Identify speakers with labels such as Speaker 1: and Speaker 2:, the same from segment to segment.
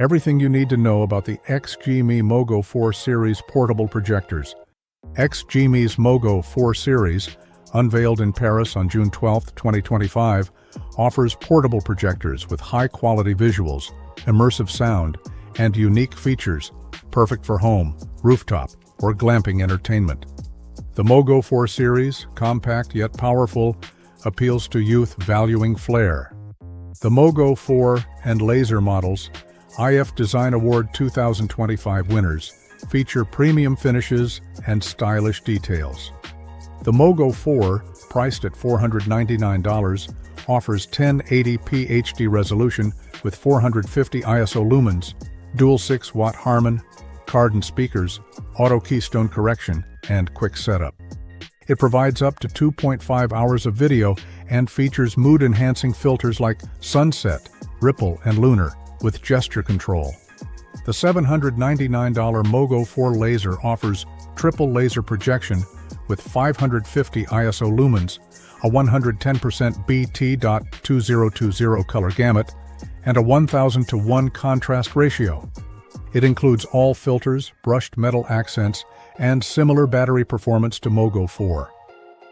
Speaker 1: Everything you need to know about the XGME Mogo 4 Series portable projectors. XGME's Mogo 4 Series, unveiled in Paris on June 12, 2025, offers portable projectors with high-quality visuals, immersive sound, and unique features, perfect for home, rooftop, or glamping entertainment. The Mogo 4 Series, compact yet powerful, appeals to youth valuing flair. The Mogo 4 and Laser models, IF Design Award 2025 winners, feature premium finishes and stylish details. The Mogo 4, priced at $499, offers 1080p HD resolution with 450 ISO lumens, dual 6-watt Harman, Cardon speakers, auto keystone correction, and quick setup. It provides up to 2.5 hours of video and features mood-enhancing filters like sunset, ripple, and lunar, with gesture control. The $799 Mogo 4 Laser offers triple laser projection with 550 ISO lumens, a 110% BT.2020 color gamut, and a 1000:1 contrast ratio. It includes all filters, brushed metal accents, and similar battery performance to Mogo 4.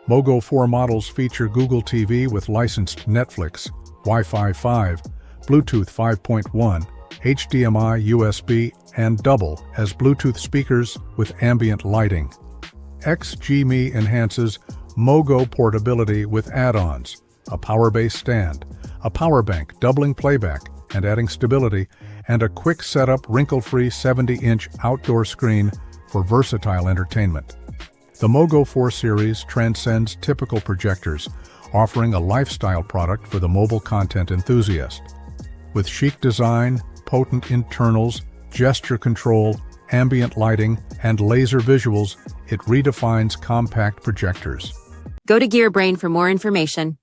Speaker 1: Mogo 4 models feature Google TV with licensed Netflix, Wi-Fi 5, Bluetooth 5.1, HDMI, USB, and double as Bluetooth speakers with ambient lighting. XGME enhances Mogo portability with add-ons, a power-based stand, a power bank doubling playback and adding stability, and a quick setup wrinkle-free 70-inch outdoor screen for versatile entertainment. The Mogo 4 Series transcends typical projectors, offering a lifestyle product for the mobile content enthusiast. With chic design, potent internals, gesture control, ambient lighting, and laser visuals, it redefines compact projectors.
Speaker 2: Go to GearBrain for more information.